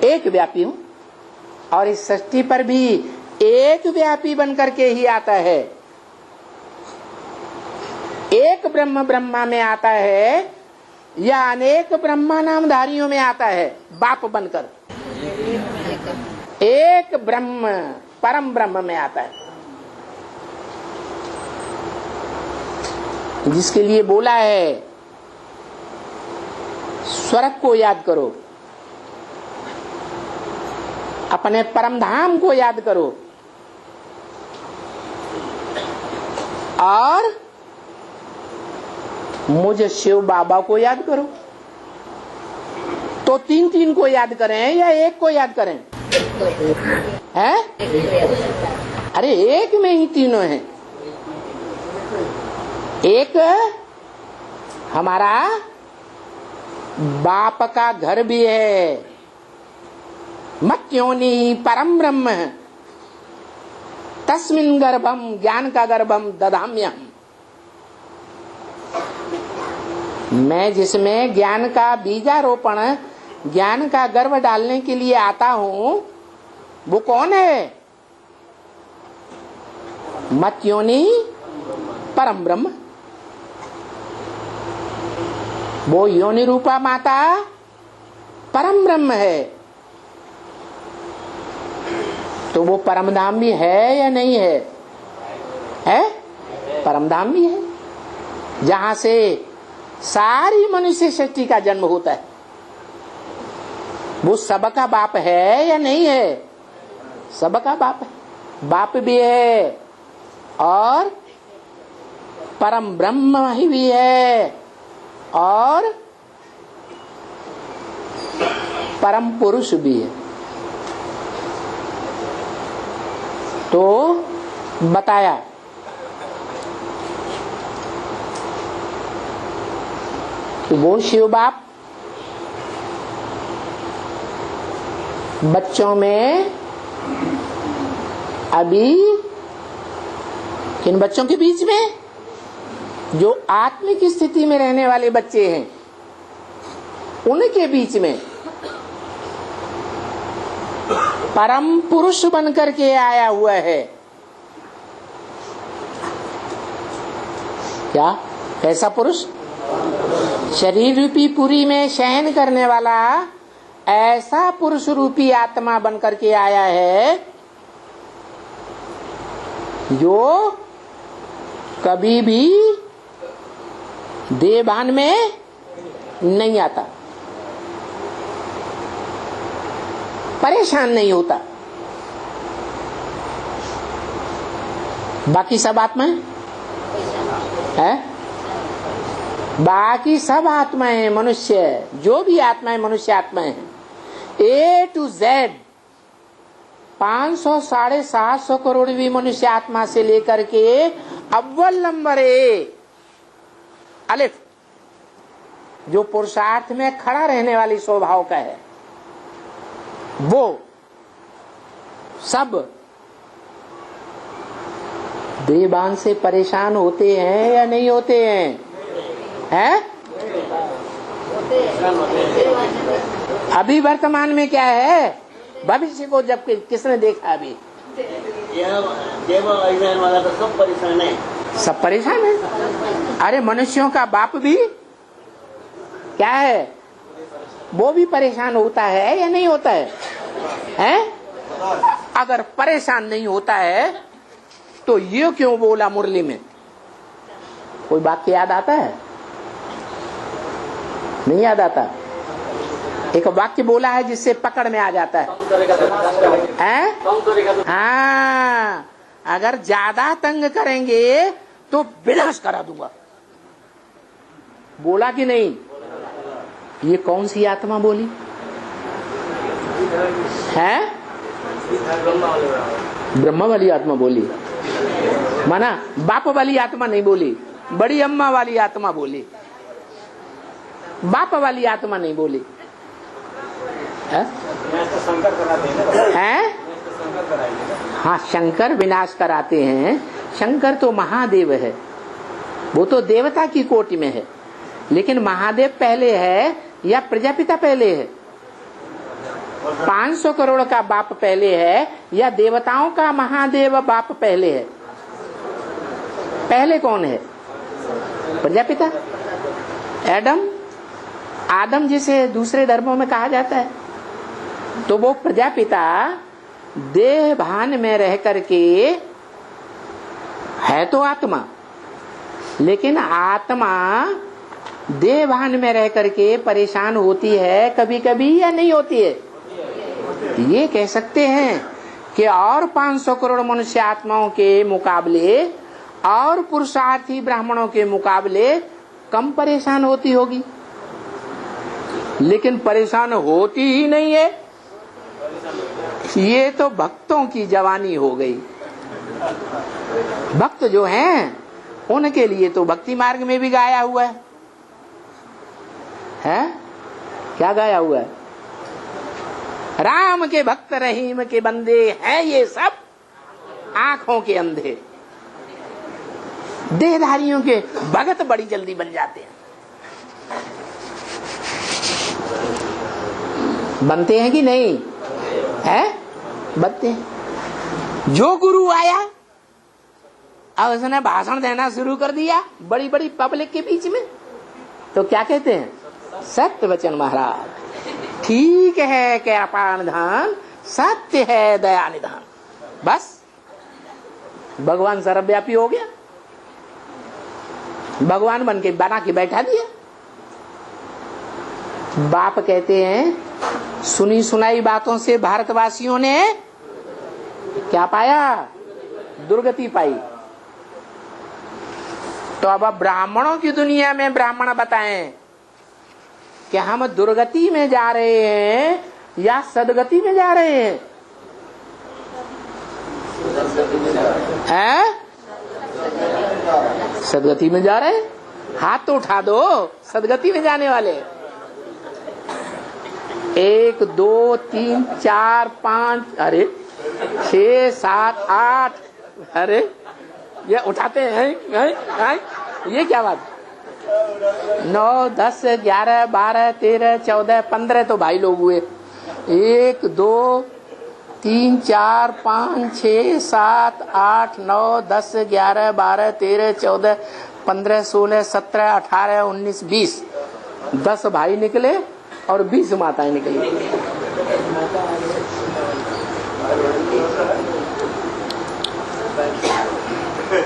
एक व्यापी हूं। और इस सृष्टि पर भी एक व्यापी बनकर के ही आता है। एक ब्रह्म ब्रह्मा में आता है या अनेक ब्रह्मा नामधारियों में आता है बाप बनकर? एक ब्रह्म, परम ब्रह्म में आता है, जिसके लिए बोला है स्वर्ग को याद करो, अपने परम धाम को याद करो और मुझे शिव बाबा को याद करो। तो 3 को याद करें या एक को याद करें? हैं? अरे एक में ही तीनों हैं। एक हमारा बाप का घर भी है, मत्योनि परम ब्रह्म, तस्मिन् गर्भम ज्ञान का गर्भम दधाम्यहम्। मैं जिसमें ज्ञान का बीजारोपण, ज्ञान का गर्भ डालने के लिए आता हूं, वो कौन है? मत्योनि परम ब्रह्म। वो योनि रूपा माता परम ब्रह्म है। तो वो परमधाम भी है या नहीं है? है? परमधाम भी है, जहां से सारी मनुष्य सृष्टि का जन्म होता है। वो सबका बाप है या नहीं है? सबका बाप है, बाप भी है और परम ब्रह्म भी है और परम पुरुष भी है। तो बताया कि वो शिव बाप बच्चों में अभी किन बच्चों के बीच में जो आत्मिक स्थिति में रहने वाले बच्चे हैं उनके बीच में परम पुरुष बनकर के आया हुआ है। क्या? कैसा पुरुष? शरीर रूपी पुरी में शयन करने वाला ऐसा पुरुष रूपी आत्मा बनकर के आया है जो कभी भी देहभान में नहीं आता, परेशान नहीं होता। बाकी सब आत्माएं है, बाकी सब आत्माएं मनुष्य, जो भी आत्माएं मनुष्य आत्माएं हैं, A to Z 500 750 करोड़ भी मनुष्य आत्मा से लेकर के अव्वल नंबर A अलिफ, जो पुरुषार्थ में खड़ा रहने वाली स्वभाव का है, वो सब देहभान से परेशान होते हैं या नहीं होते हैं? हैं? अभी वर्तमान में क्या है, भविष्य को जब किसने देखा? अभी वाला तो सब परेशान है, सब परेशान है। अरे मनुष्यों का बाप भी क्या है, वो भी परेशान होता है या नहीं होता है? हैं? अगर परेशान नहीं होता है तो ये क्यों बोला मुरली में? कोई वाक्य याद आता है? नहीं याद आता। एक वाक्य बोला है जिससे पकड़ में आ जाता है। हाँ, अगर ज्यादा तंग करेंगे तो विनाश करा दूंगा, बोला कि नहीं? ये कौन सी आत्मा बोली है? ब्रह्मा वाली आत्मा बोली, माना बाप वाली आत्मा नहीं बोली, बड़ी अम्मा वाली आत्मा बोली, बाप वाली आत्मा नहीं बोली। है? हाँ, शंकर विनाश कराते हैं। शंकर तो महादेव है, वो तो देवता की कोटि में है, लेकिन महादेव पहले है या प्रजापिता पहले है? 500 करोड़ का बाप पहले है या देवताओं का महादेव बाप पहले है? पहले कौन है? प्रजापिता, एडम, आदम जिसे दूसरे धर्मों में कहा जाता है। तो वो प्रजापिता देह भान में रह करके है तो आत्मा, लेकिन आत्मा देह भान में रह करके परेशान होती है कभी कभी या नहीं होती है? ये कह सकते हैं कि और 500 करोड़ मनुष्य आत्माओं के मुकाबले और पुरुषार्थी ब्राह्मणों के मुकाबले कम परेशान होती होगी। लेकिन परेशान होती ही नहीं है। ये तो भक्तों की जवानी हो गई। भक्त जो हैं उनके लिए तो भक्ति मार्ग में भी गाया हुआ है, क्या गाया हुआ है? राम के भक्त रहीम के बंदे हैं ये सब आंखों के अंधे, देहधारियों के भगत बड़ी जल्दी बन जाते हैं। बनते हैं कि नहीं है? बनते हैं। जो गुरु आया अब उसने भाषण देना शुरू कर दिया बड़ी बड़ी पब्लिक के बीच में, तो क्या कहते हैं? सत्य वचन महाराज, ठीक है कृपा निधान, सत्य है दया निधान। बस भगवान सर्वव्यापी हो गया, भगवान बन के बना के बैठा दिया। बाप कहते हैं सुनी सुनाई बातों से भारतवासियों ने क्या पाया? दुर्गति पाई। तो अब ब्राह्मणों की दुनिया में ब्राह्मण बताएं कि हम दुर्गति में जा रहे हैं या सदगति में जा रहे हैं? सदगति में जा रहे हैं। हाथ तो उठा दो सदगति में जाने वाले। 1 2 3 4 5 अरे 6 7 8 अरे ये उठाते हैं, ये क्या बात? 9 10 11 12 13 14 15 तो भाई लोग हुए। 1 2 3 4 5 6 7 8 9 10 11 12 13 14 15 16 17 18 19 20 10 भाई निकले और 20 माताएं निकली।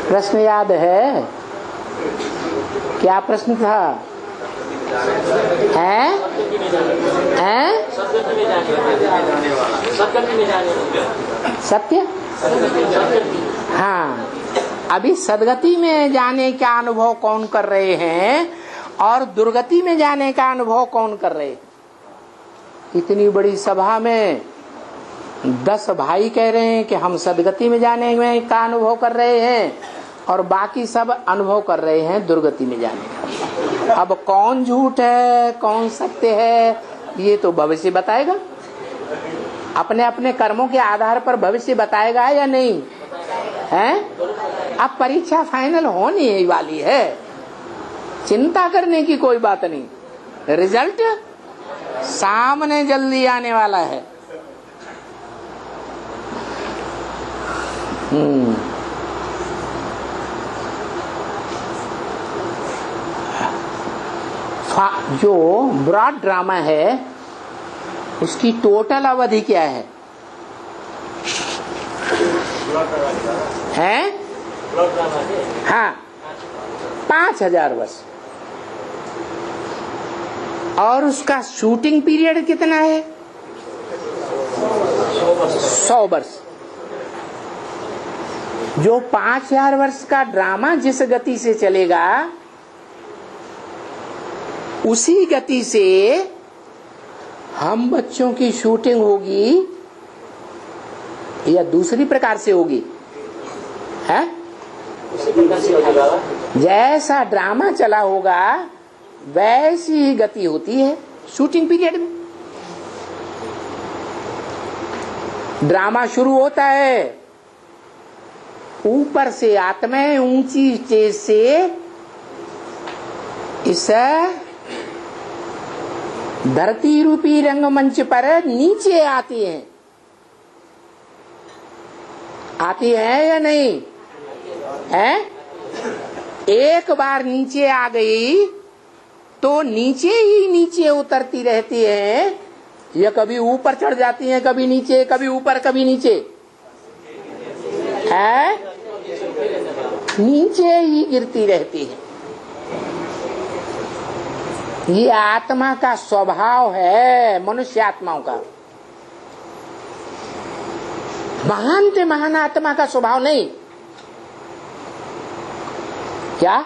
प्रश्न याद है? क्या प्रश्न था? सत्य? हाँ, अभी सदगति में जाने का अनुभव कौन कर रहे हैं और दुर्गति में जाने का अनुभव कौन कर रहे हैं? इतनी बड़ी सभा में 10 भाई कह रहे हैं कि हम सदगति में जाने में का अनुभव कर रहे हैं और बाकी सब अनुभव कर रहे हैं दुर्गति में जाने का। अब कौन झूठ है कौन सत्य है ये तो भविष्य बताएगा। अपने अपने कर्मों के आधार पर भविष्य बताएगा या नहीं है? अब परीक्षा फाइनल होने ही वाली है, चिंता करने की कोई बात नहीं। रिजल्ट सामने जल्दी आने वाला है। जो ब्रॉड ड्रामा है उसकी टोटल अवधि क्या है? हाँ, 5000 वर्ष। और उसका शूटिंग पीरियड कितना है? 100 वर्ष। जो 5000 वर्ष का ड्रामा जिस गति से चलेगा उसी गति से हम बच्चों की शूटिंग होगी या दूसरी प्रकार से होगी? है? जैसा ड्रामा चला होगा वैसी ही गति होती है शूटिंग पीरियड में। ड्रामा शुरू होता है ऊपर से आत्माएं ऊंची स्टेज से इस धरती रूपी रंगमंच पर नीचे आती हैं। आती है या नहीं है? एक बार नीचे आ गई तो नीचे ही नीचे उतरती रहती है। ये कभी ऊपर चढ़ जाती हैं, कभी नीचे, कभी ऊपर, कभी नीचे है, नीचे ही गिरती रहती है। ये आत्मा का स्वभाव है, मनुष्य आत्माओं का। महान से महान आत्मा का स्वभाव नहीं। क्या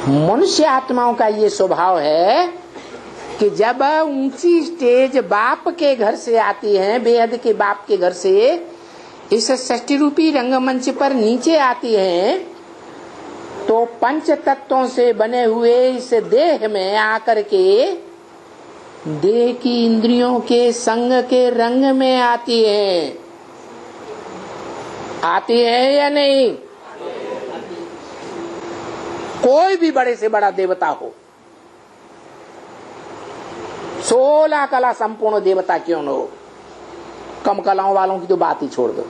मनुष्य आत्माओं का ये स्वभाव है कि जब ऊंची स्टेज बाप के घर से आती है, बेहद के बाप के घर से इस सृष्टि रूपी रंगमंच पर नीचे आती है, तो पंच तत्वों से बने हुए इस देह में आकर के देह की इंद्रियों के संग के रंग में आती है। आती है या नहीं? कोई भी बड़े से बड़ा देवता हो, 16 कला संपूर्ण देवता क्यों न हो, कम कलाओं वालों की तो बात ही छोड़ दो।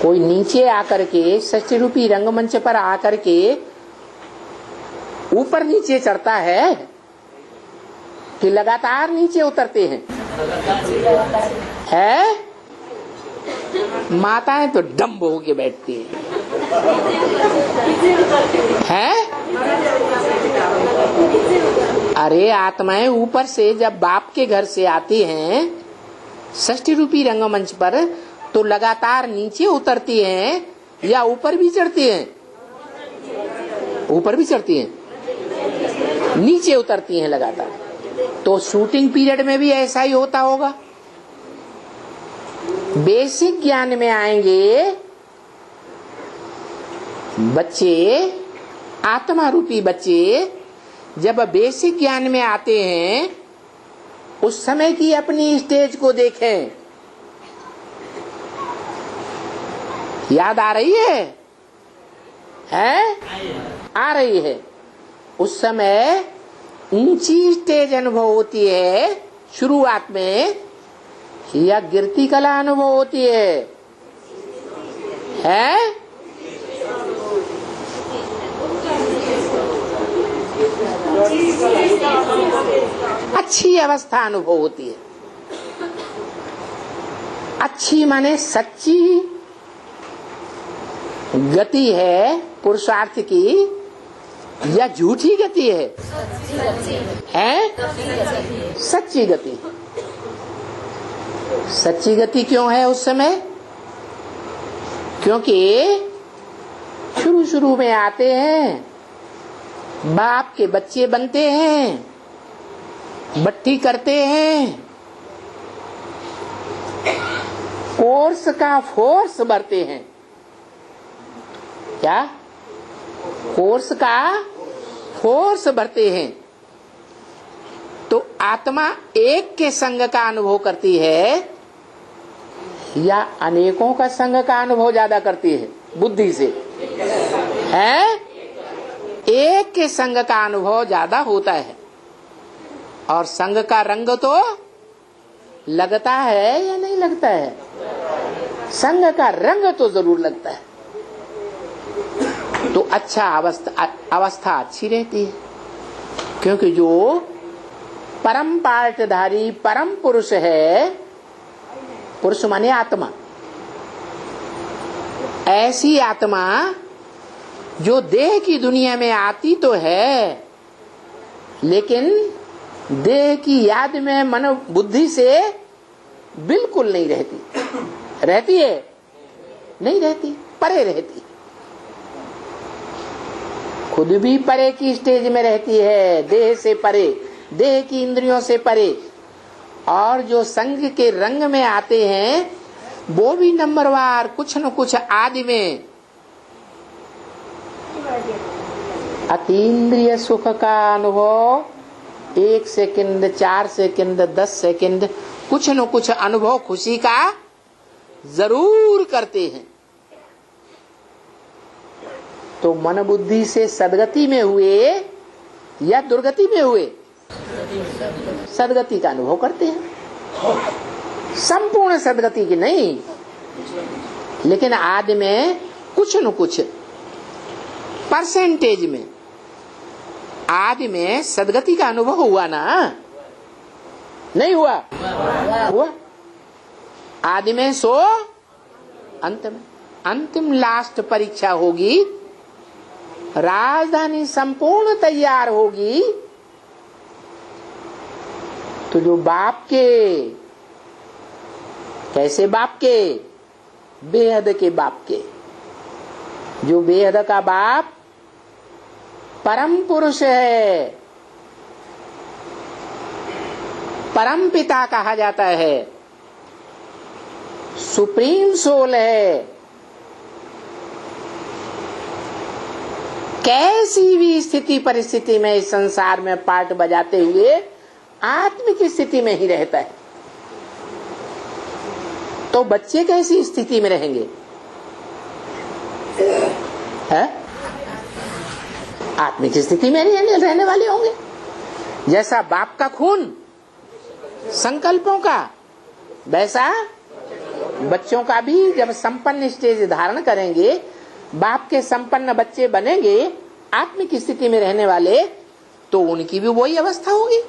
कोई नीचे आकर के सृष्टि रूपी रंगमंच पर आकर के ऊपर नीचे चढ़ता है कि लगातार नीचे उतरते हैं? है? माताएं तो डम्ब होके बैठती हैं। अरे आत्माएं ऊपर से जब बाप के घर से आती हैं षष्ठी रूपी रंगमंच पर, तो लगातार नीचे उतरती हैं या ऊपर भी चढ़ती हैं? ऊपर भी चढ़ती हैं, नीचे उतरती हैं लगातार। तो शूटिंग पीरियड में भी ऐसा ही होता होगा। बेसिक ज्ञान में आएंगे बच्चे, आत्मा रूपी बच्चे जब बेसिक ज्ञान में आते हैं, उस समय की अपनी स्टेज को देखें। याद आ रही है? आ रही है। उस समय ऊंची स्टेज अनुभव होती है शुरुआत में, या गिरती कला अनुभव होती है? अच्छी अवस्था अनुभव होती है। अच्छी माने सच्ची गति है पुरुषार्थ की, या झूठी गति है? सच्ची गति। सच्ची गति क्यों है उस समय? क्योंकि शुरू में आते हैं, बाप के बच्चे बनते हैं, बट्टी करते हैं, कोर्स का फोर्स भरते हैं। क्या? कोर्स का फोर्स भरते हैं। तो आत्मा एक के संग का अनुभव करती है या अनेकों का संग का अनुभव ज्यादा करती है बुद्धि से? एक के संग का अनुभव ज्यादा होता है। और संग का रंग तो लगता है या नहीं लगता है? संग का रंग तो जरूर लगता है। तो अच्छा अवस्था अच्छी रहती है, क्योंकि जो परम पार्टधारी परम पुरुष है, पुरुष माने आत्मा, ऐसी आत्मा जो देह की दुनिया में आती तो है, लेकिन देह की याद में मन बुद्धि से बिल्कुल नहीं रहती। रहती है? नहीं रहती, परे रहती। खुद भी परे की स्टेज में रहती है, देह से परे, देह की इंद्रियों से परे। और जो संग के रंग में आते हैं वो भी नंबरवार कुछ न कुछ आदि में अतीन्द्रिय सुख का अनुभव 1 सेकंड, 4 सेकंड, 10 सेकंड कुछ न कुछ अनुभव खुशी का जरूर करते हैं। तो मन बुद्धि से सदगति में हुए या दुर्गति में हुए? सदगति का अनुभव करते हैं। संपूर्ण सदगति की नहीं, लेकिन आदि में कुछ न कुछ परसेंटेज में आदि में सदगति का अनुभव हुआ ना? नहीं हुआ? हुआ। आदि में सो अंत में, अंतिम लास्ट परीक्षा होगी, राजधानी संपूर्ण तैयार होगी, तो जो बाप के, कैसे बाप के? बेहद के बाप के, जो बेहद का बाप परम पुरुष है, परम पिता कहा जाता है, सुप्रीम सोल है। कैसी भी स्थिति परिस्थिति में इस संसार में पार्ट बजाते हुए आत्मिक स्थिति में ही रहता है। तो बच्चे कैसी स्थिति में रहेंगे? है? आत्मिक स्थिति में रहने वाले होंगे। जैसा बाप का खून संकल्पों का, वैसा बच्चों का भी जब संपन्न स्टेज धारण करेंगे, बाप के संपन्न बच्चे बनेंगे, आत्मिक स्थिति में रहने वाले, तो उनकी भी वही अवस्था होगी।